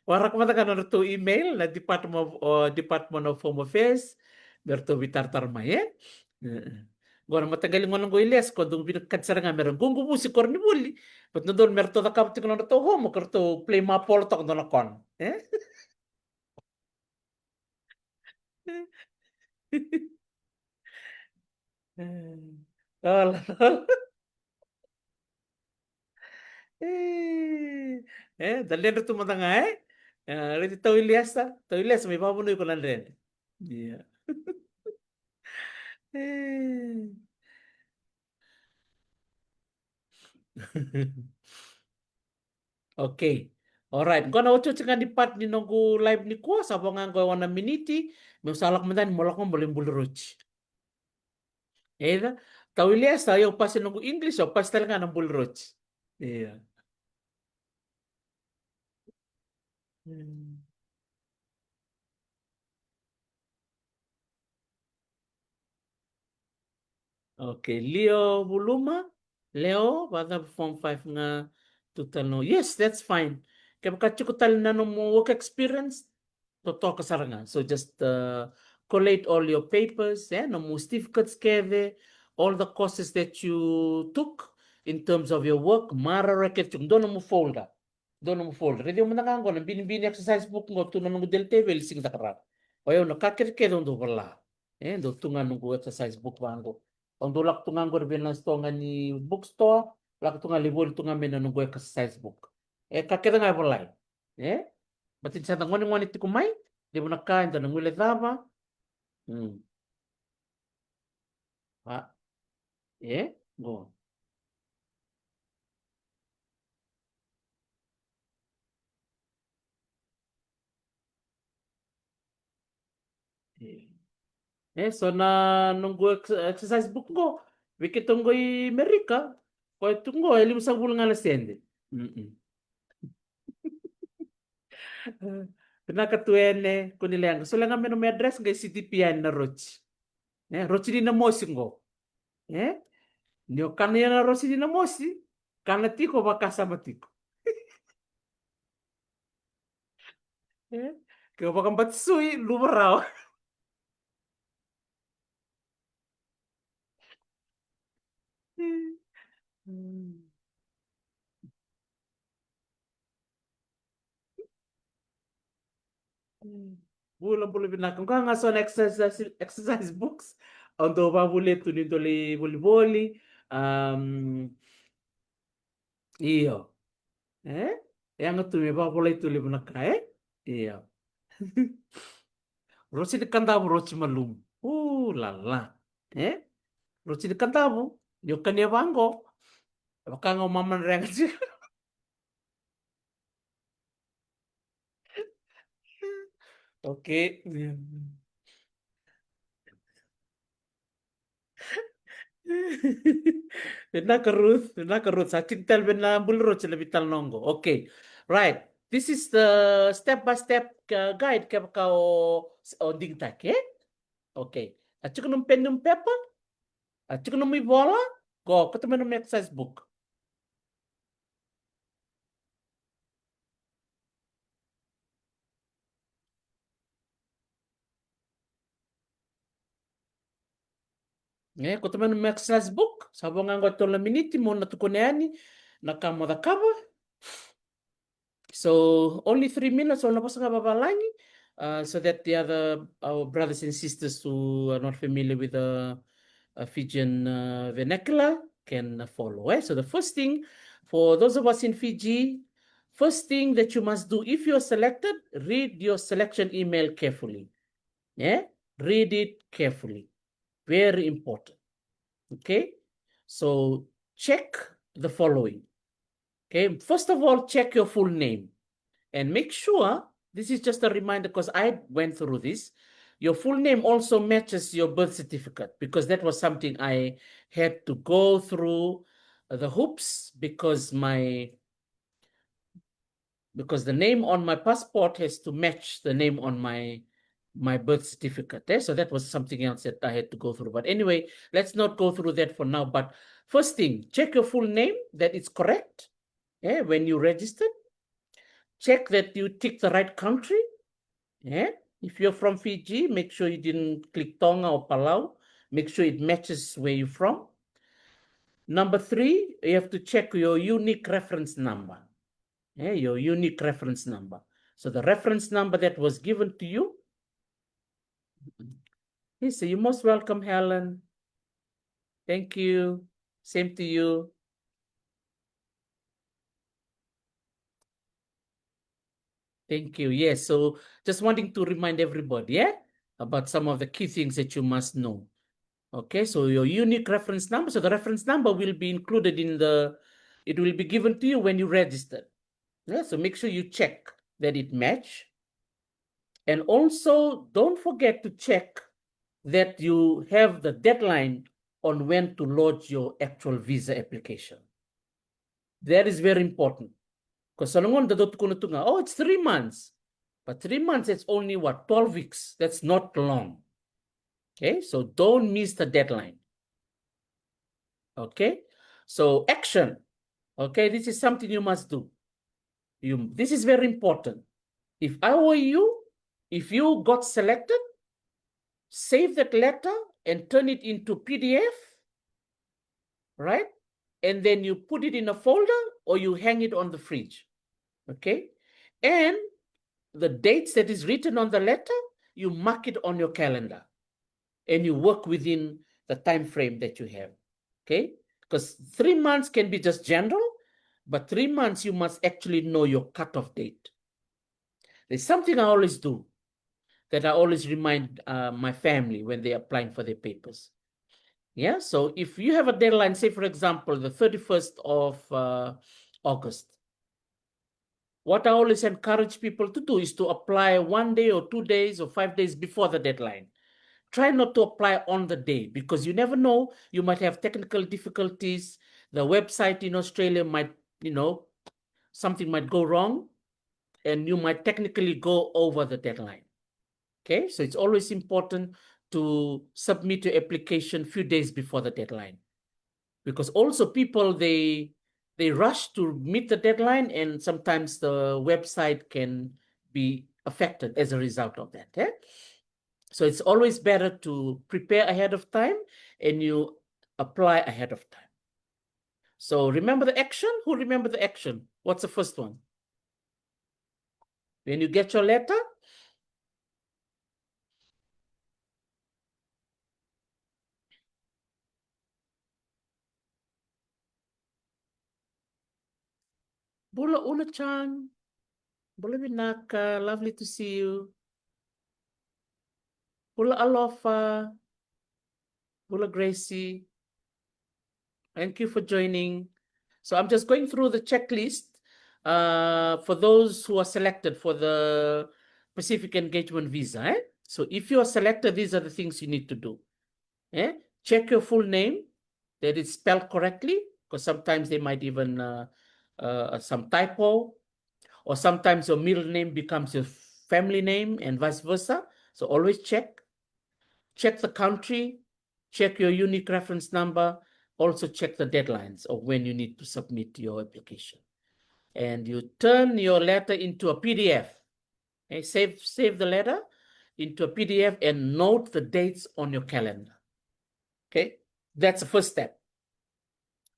warak man ka na to email na Department of Home Affairs, berto bitartar ma, Agora matagal mo lang ko iles ko dung binagkadsara nga meron kung gubusi ko ni buli. But no doon merto na kapti ko na to homo karto play mapol to na kon. Eh? Tol. Dalhin rito mo nga rito tao Ilyas may papunoy ko lang rin. Yeah. Eh. Okay. Alright. Kung na ucho nga di part ni nunggu live ni ko sa nga ko wana miniti, may salak man dan molak mo bolim bulruch. Tao Ilyas tayo pa nunggu English o pas talaga ng bulruch. Yeah. Hmm. Okay, Leo Buluma. Leo, bata Form 5 nga total no. Yes, that's fine. Kaya makachukutal na no mo work experience, totoo ka saranga. So just collate all your papers, no mo certificates keve, all the courses that you took in terms of your work, mara record yung doon mo folder. Doon mo folder. Hindi mo nangango, nang binibini exercise book mo, tunan mo del table, sing takara. O yun, nakakirke doon doon wala. Do tungan nung exercise book ba ang dulak tungan ko rin lang sto nga ni bookstore, lak tunga libol tunga men nung ka size book. Kakita nga balay. Eh? Batin sa tangon ng wanit kumay, di mo nakain ta nang ulit dama. Hmm. Ah, go. Eh. So na nung exercise book go, wiki tunggoy Amerika, ko tunggo elim sa bulang nga sende. Mm. Pinakatuene kunilang. So lang kami no may address ngay CTPN na Roch. Roch din na mo singo. Eh? Ndio kana yana rosi dina mosi. Kana tiko bakasama tiko. Eh? Kaya bakang batsui lumaraw. Bulan puluh binakang ka nga son exercise books. Ando ba bulit tunin tuli boli. Um, iyo. Eh? Yang tu me ba bulay tuli binaka eh? Iyo. Rosi de kanda rosi malum. La la. Eh? Ruchi de kantabu. Yo kanya bango. Baka nga maman rengan sih. Oke. Bena kerut. Sakin tel bena bulro cile vital nongo. Okay. Right. This is the step-by-step guide ke kau oding tak, eh? Okay. Acho num pen num paper. Acho num bola. Go, ketemu num exercise book. Ketemu num exercise book. Sabong ang tola miniti mo na tukuneani. Nakamada kaba. So only 3 minutes on Babalangi, so that the other our brothers and sisters who are not familiar with the Fijian vernacular can follow. So the first thing for those of us in Fiji, first thing that you must do if you're selected, read your selection email carefully. Yeah, read it carefully. Very important. Okay, so check the following. Okay, first of all, check your full name. And make sure, this is just a reminder because I went through this, your full name also matches your birth certificate because that was something I had to go through the hoops because the name on my passport has to match the name on my birth certificate. So that was something else that I had to go through. But anyway, let's not go through that for now. But first thing, check your full name that it's correct. When you registered. Check that you tick the right country. Yeah. If you're from Fiji, make sure you didn't click Tonga or Palau. Make sure it matches where you're from. Number 3, you have to check your unique reference number. Yeah, your unique reference number. So the reference number that was given to you. Yes, so you're most welcome, Helen. Thank you. Same to you. Thank you. Yes, so just wanting to remind everybody, about some of the key things that you must know. Okay, so your unique reference number. So the reference number will be included it will be given to you when you register. Yeah, so make sure you check that it match. And also don't forget to check that you have the deadline on when to lodge your actual visa application. That is very important. Because oh, it's 3 months. But 3 months, it's only what, 12 weeks. That's not long. Okay, so don't miss the deadline. Okay, so action. Okay, this is something you must do. This is very important. If I were you, if you got selected, save that letter and turn it into PDF, right? And then you put it in a folder or you hang it on the fridge. Okay, and the dates that is written on the letter, you mark it on your calendar and you work within the time frame that you have. Okay, because 3 months can be just general, but 3 months you must actually know your cutoff date. There's something I always do that I always remind my family when they're applying for their papers. Yeah, so if you have a deadline, say for example, the 31st of August, what I always encourage people to do is to apply 1 day or 2 days or 5 days before the deadline. Try not to apply on the day because you never know, you might have technical difficulties. The website in Australia might, something might go wrong and you might technically go over the deadline. Okay, so it's always important to submit your application a few days before the deadline because also people they rush to meet the deadline and sometimes the website can be affected as a result of that. So it's always better to prepare ahead of time and you apply ahead of time. So remember the action? Who remember the action? What's the first one? When you get your letter, Bula Una-chan, Bula Vinaka, lovely to see you. Bula Alofa, Bula Gracie, thank you for joining. So I'm just going through the checklist for those who are selected for the Pacific Engagement Visa. So if you are selected, these are the things you need to do. Check your full name, that it's spelled correctly, because sometimes they might even some typo, or sometimes your middle name becomes your family name and vice versa. So always check. Check the country, check your unique reference number, also check the deadlines of when you need to submit your application. And you turn your letter into a PDF. Okay? Save the letter into a PDF and note the dates on your calendar. Okay, that's the first step.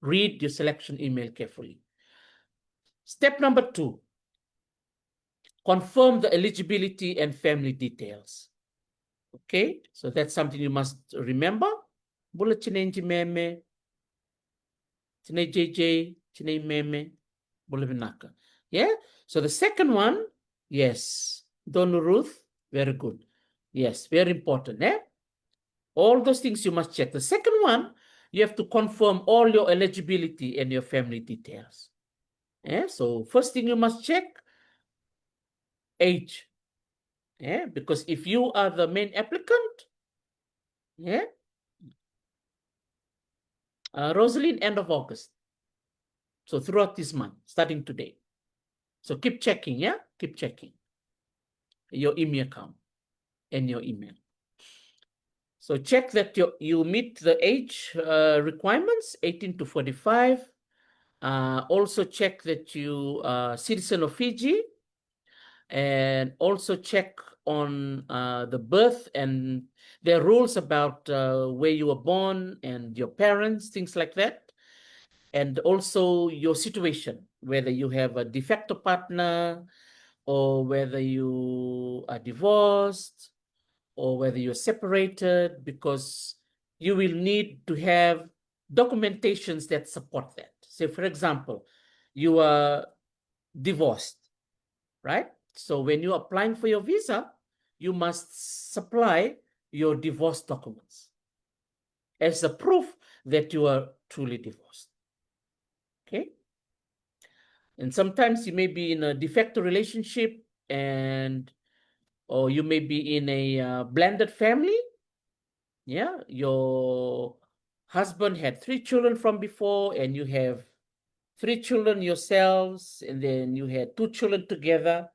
Read your selection email carefully. Step number 2, confirm the eligibility and family details. Okay, so that's something you must remember. Bula chinenji meme, chinay JJ, chinay meme, bula binaka. Yeah, so the second one, yes, Donu Ruth, very good. Yes, very important. All those things you must check. The second one, you have to confirm all your eligibility and your family details. So first thing you must check, age. Because if you are the main applicant, Rosalind, end of August. So throughout this month, starting today. So keep checking, keep checking your email account and your email. So check that you meet the age requirements, 18 to 45. Also check that you are citizen of Fiji, and also check on the birth, and there are rules about where you were born and your parents, things like that. And also your situation, whether you have a de facto partner, or whether you are divorced, or whether you're separated, because you will need to have documentations that support that. So for example, you are divorced, right? So when you're applying for your visa, you must supply your divorce documents as a proof that you are truly divorced. Okay? And sometimes you may be in a de facto relationship, or you may be in a blended family. Yeah, your husband had 3 children from before, and you have 3 children yourselves, and then you had 2 children together.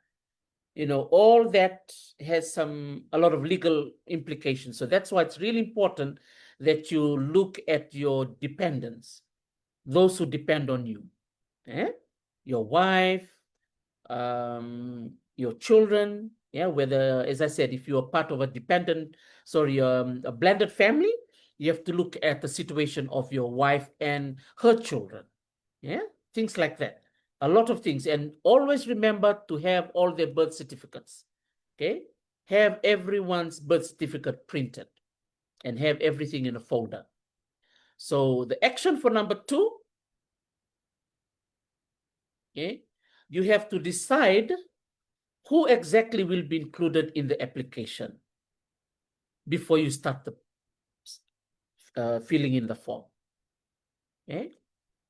All that has a lot of legal implications. So that's why it's really important that you look at your dependents, those who depend on you. Your wife, your children, whether, as I said, if you're part of a a blended family, you have to look at the situation of your wife and her children. Things like that. A lot of things. And always remember to have all their birth certificates. Okay? Have everyone's birth certificate printed and have everything in a folder. So the action for number 2, you have to decide who exactly will be included in the application before you start filling in the form.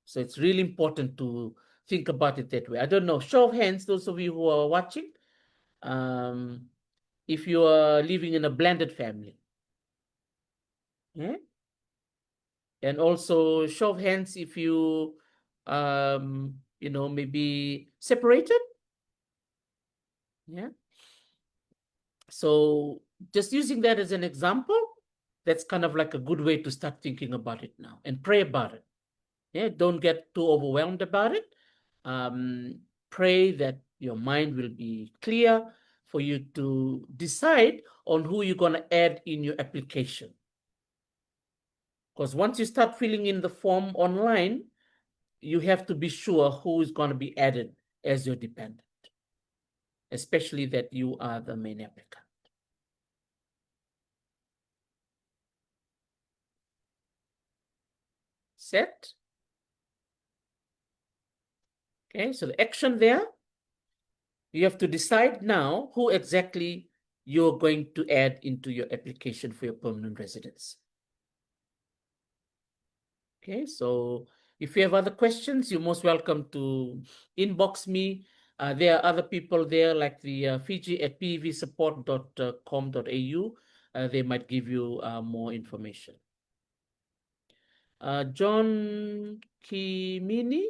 So it's really important to think about it that way. I don't know, show of hands, those of you who are watching, if you are living in a blended family. And also show of hands if you, maybe separated. So just using that as an example, that's kind of like a good way to start thinking about it now, and pray about it. Don't get too overwhelmed about it. Pray that your mind will be clear for you to decide on who you're going to add in your application. Because once you start filling in the form online, you have to be sure who is going to be added as your dependent, especially that you are the main applicant. Set. Okay, so the action there, you have to decide now who exactly you're going to add into your application for your permanent residence. Okay, so if you have other questions, you're most welcome to inbox me. There are other people there like the Fiji at pevsupport.com.au. They might give you more information. John Kimini,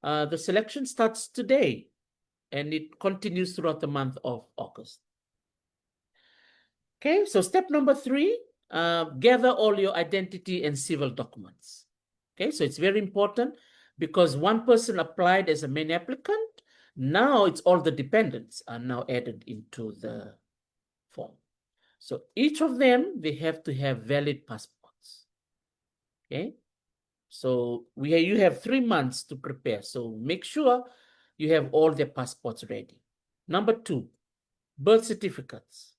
the selection starts today and it continues throughout the month of August. Okay, so step number 3, gather all your identity and civil documents. Okay, so it's very important because one person applied as a main applicant. Now it's all the dependents are now added into the form. So each of them, they have to have valid passports. Okay, so you have 3 months to prepare. So make sure you have all their passports ready. Number 2, birth certificates,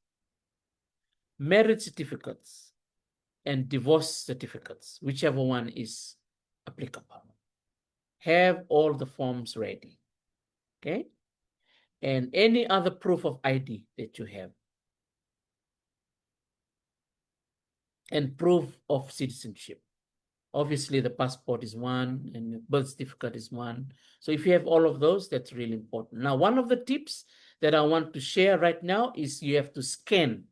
marriage certificates, and divorce certificates, whichever one is applicable. Have all the forms ready, okay? And any other proof of ID that you have. And proof of citizenship. Obviously, the passport is one and the birth certificate is one. So if you have all of those, that's really important. Now, one of the tips that I want to share right now is you have to scan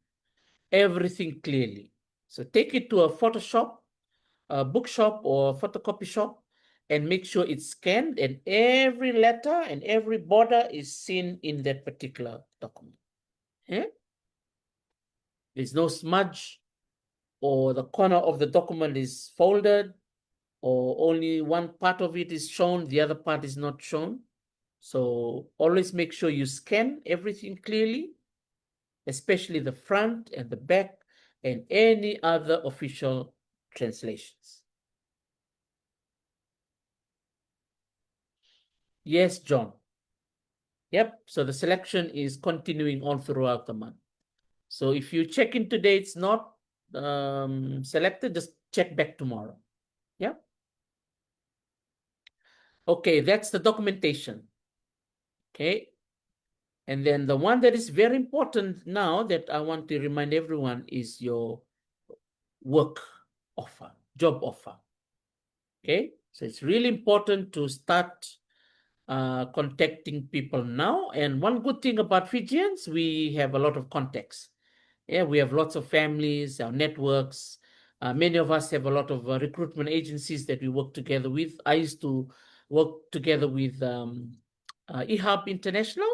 everything clearly. So take it to a Photoshop, a bookshop or photocopy shop and make sure it's scanned and every letter and every border is seen in that particular document. Yeah? There's no smudge or the corner of the document is folded or only one part of it is shown, the other part is not shown. So always make sure you scan everything clearly, especially the front and the back and any other official translations. Yes, John. Yep, so the selection is continuing all throughout the month. So if you check in today, it's not selected, just check back tomorrow. Yeah. Okay, that's the documentation. Okay. And then the one that is very important now that I want to remind everyone is your work offer, job offer. Okay. So it's really important to start contacting people now. And one good thing about Fijians, we have a lot of contacts. Yeah, we have lots of families, our networks. Many of us have a lot of recruitment agencies that we work together with. I used to work together with eHub International.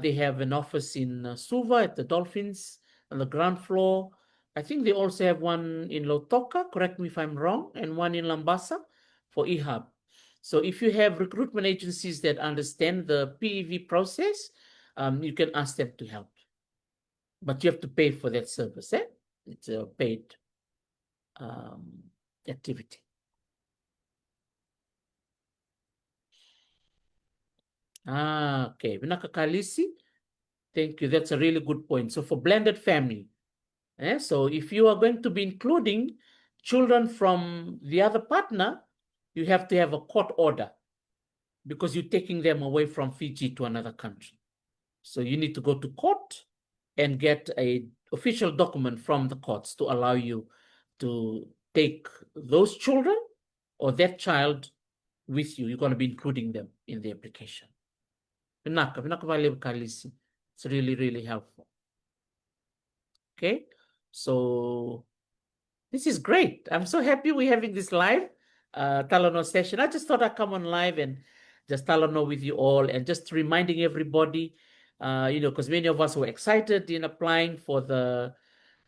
They have an office in Suva at the Dolphins on the ground floor. I think they also have one in Lautoka, correct me if I'm wrong, and one in Lambasa for eHub. So if you have recruitment agencies that understand the PEV process, you can ask them to help. But you have to pay for that service. Eh? It's a paid activity. Okay. Vinakakalisi. Thank you. That's a really good point. So for blended family, so if you are going to be including children from the other partner, you have to have a court order because you're taking them away from Fiji to another country. So you need to go to court and get a official document from the courts to allow you to take those children or that child with you. You're going to be including them in the application. It's really, really helpful. Okay, so this is great. I'm so happy we're having this live Talano session. I just thought I'd come on live and just Talano with you all and just reminding everybody, because many of us were excited in applying for the,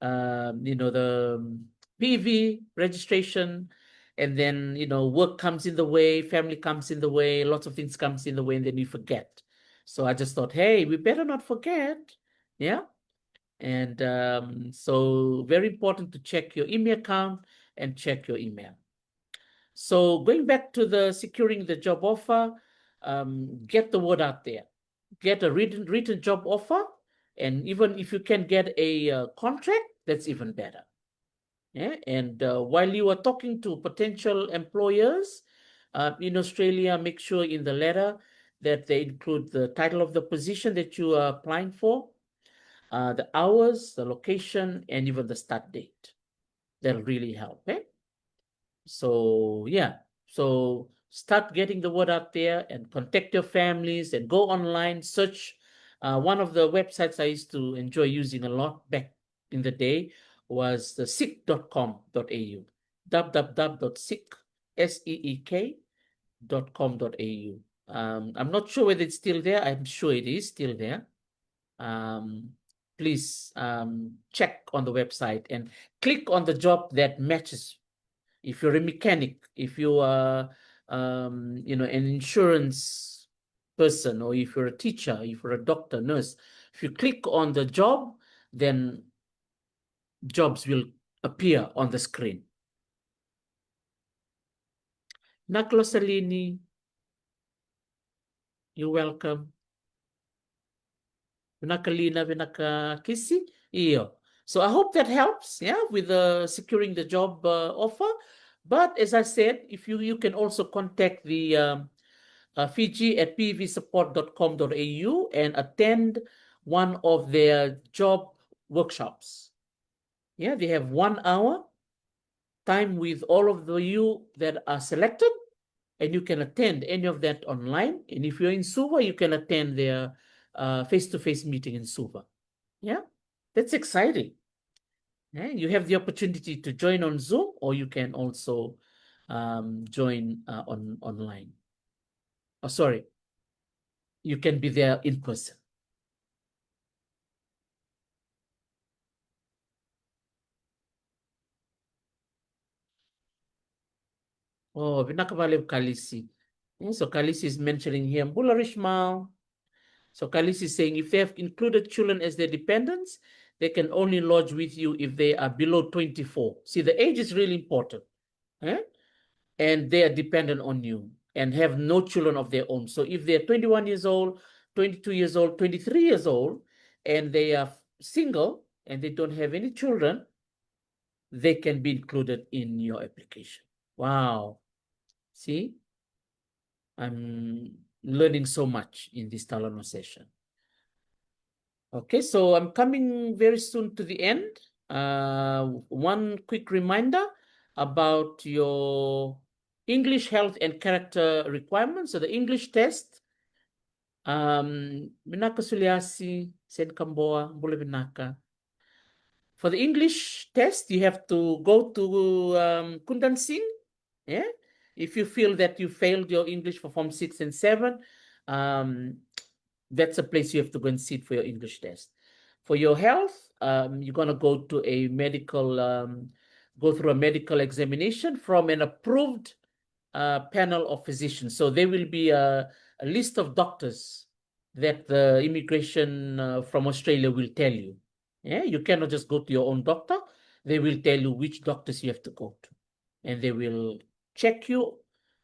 the PV registration. And then, work comes in the way, family comes in the way, lots of things comes in the way, and then we forget. So I just thought, hey, we better not forget. Yeah. And so very important to check your email account and check your email. So going back to the securing the job offer, get the word out there. Get a written job offer. And even if you can get a contract, that's even better. Yeah? And while you are talking to potential employers in Australia, make sure in the letter that they include the title of the position that you are applying for, the hours, the location, and even the start date. That'll really help, eh? So yeah, so start getting the word out there and contact your families and go online, search. One of the websites I used to enjoy using a lot back in the day was the seek.com.au, www.seek.com.au. I'm not sure whether it's still there. I'm sure it is still there. Um, Please check on the website and click on the job that matches. If you're a mechanic, if you are an insurance person, or if you're a teacher, if you're a doctor, nurse, if you click on the job, then jobs will appear on the screen. Naklosalini, you're welcome. Vinakalina, vinakakisi. Iyo. So I hope that helps, yeah, with securing the job offer. But as I said, if you can also contact the Fiji at pvsupport.com.au and attend one of their job workshops. Yeah, they have 1 hour time with all of you that are selected, and you can attend any of that online. And if you're in Suva, you can attend their face-to-face meeting in Suva. Yeah, that's exciting. Yeah, you have the opportunity to join on Zoom, or you can also join online. Oh, sorry, you can be there in person. Oh, Vinakavale Kalisi. Yeah, so Kalisi is mentioning here Mbula Rishmal. So Kalisi is saying if they have included children as their dependents, they can only lodge with you if they are below 24. See, the age is really important. Eh? And they are dependent on you and have no children of their own. So if they're 21 years old, 22 years old, 23 years old, and they are single and they don't have any children, they can be included in your application. Wow. See, I'm learning so much in this Talano session. Okay, so I'm coming very soon to the end. One quick reminder about your English health and character requirements. So the English test, Minaka Suliasi, Sen Kamboa, Bule Binaka. For the English test, you have to go to Kundan Singh. Yeah. If you feel that you failed your English for Form 6 and 7, that's a place you have to go and sit for your English test. For your health, you're going to go to a medical, go through a medical examination from an approved panel of physicians. So there will be a list of doctors that the immigration from Australia will tell you. Yeah, you cannot just go to your own doctor. They will tell you which doctors you have to go to, and they will check you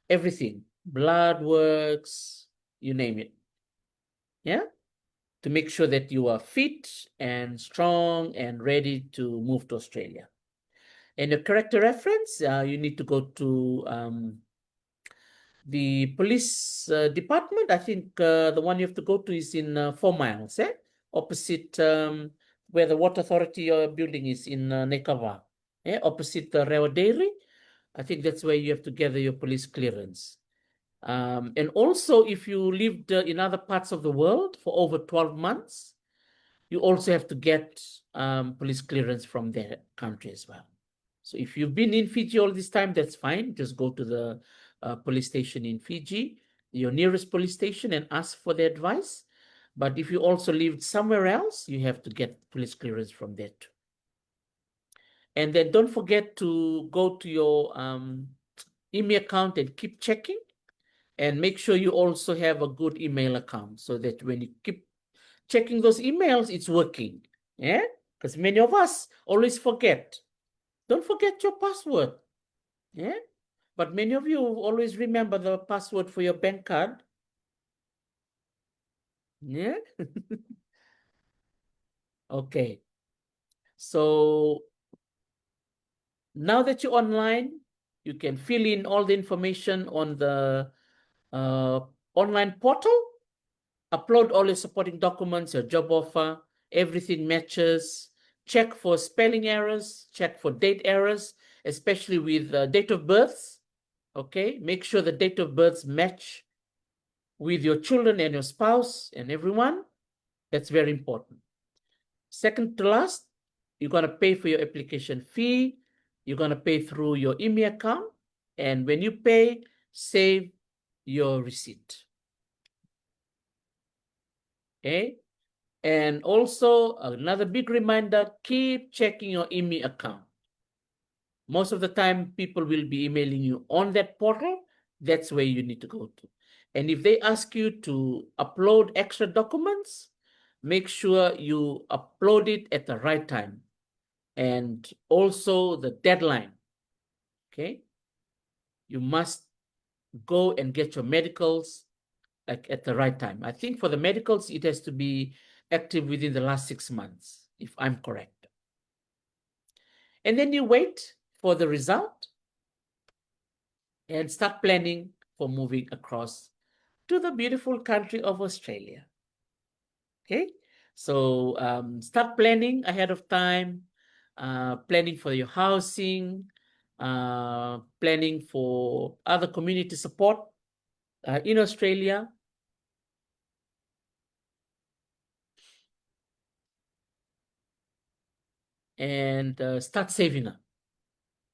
everything, blood works, you name it. Yeah, to make sure that you are fit and strong and ready to move to Australia. And your character reference, you need to go to the police department. I think the one you have to go to is in 4 Miles, opposite where the water authority building is in Nekava, opposite the Rewa Dairy. I think that's where you have to gather your police clearance. And also, if you lived in other parts of the world for over 12 months, you also have to get police clearance from their country as well. So if you've been in Fiji all this time, that's fine. Just go to the police station in Fiji, your nearest police station, and ask for the advice. But if you also lived somewhere else, you have to get police clearance from there too. And then don't forget to go to your email account and keep checking, and make sure you also have a good email account so that when you keep checking those emails, it's working. Yeah, because many of us always forget. Don't forget your password. Yeah, but many of you always remember the password for your bank card. Yeah. Okay. So now that you're online, you can fill in all the information on the online portal, upload all your supporting documents, your job offer, everything matches. Check for spelling errors, check for date errors, especially with date of births. Okay, make sure the date of births match with your children and your spouse and everyone. That's very important. Second to last, you're going to pay for your application fee. You're going to pay through your IMI account. And when you pay, save your receipt. Okay. And also another big reminder, keep checking your IMI account. Most of the time, people will be emailing you on that portal. That's where you need to go to. And if they ask you to upload extra documents, make sure you upload it at the right time. And also the deadline. Okay. You must go and get your medicals like at the right time. I think for the medicals, it has to be active within the last 6 months, if I'm correct. And then you wait for the result and start planning for moving across to the beautiful country of Australia. Okay, so start planning ahead of time, planning for your housing, planning for other community support in Australia. And start saving up.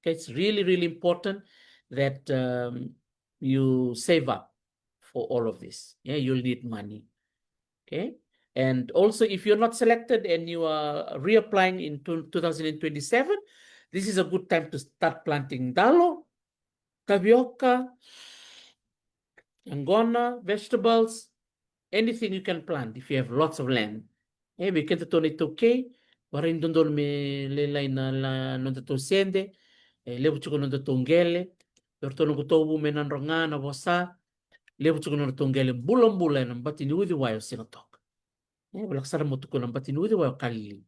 Okay, it's really, really important that you save up for all of this. Yeah, you'll need money. Okay, and also if you're not selected and you are reapplying in 2027, this is a good time to start planting dalo, tapioca, angona, vegetables, anything you can plant if you have lots of land. Eh, we can to it okay. Warin dondol me lelay na la non to sende, lebu chuko non to ngele, pertono ko tobu me nan ronga na bosa, lebu chuko non to ngele bulong bulay ng batin udi wayo sinatok. Eh, wala kasara mo tuko ng batin udi wayo kalili.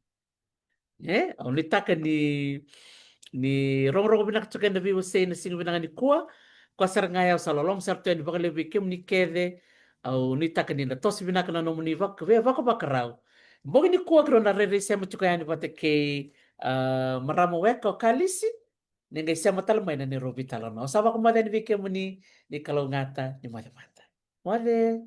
Eh, only taka ni rong binakatsakan na viwo say na singo binangan ni kuwa, kwa sarangayaw sa lolong sarto ni baka lebi kim ni kede, au ni taka ni na tos binaka na nomu ni vaka, ve vaka bakaraw. Bogi ni kuwa kro na rere siya machukayani pate kay maramo weka o kalisi, nengay siya matalmay na ni Robi talon. O sawa ko mada ni vike mo ni kalau ngata ni mata mata. Mode.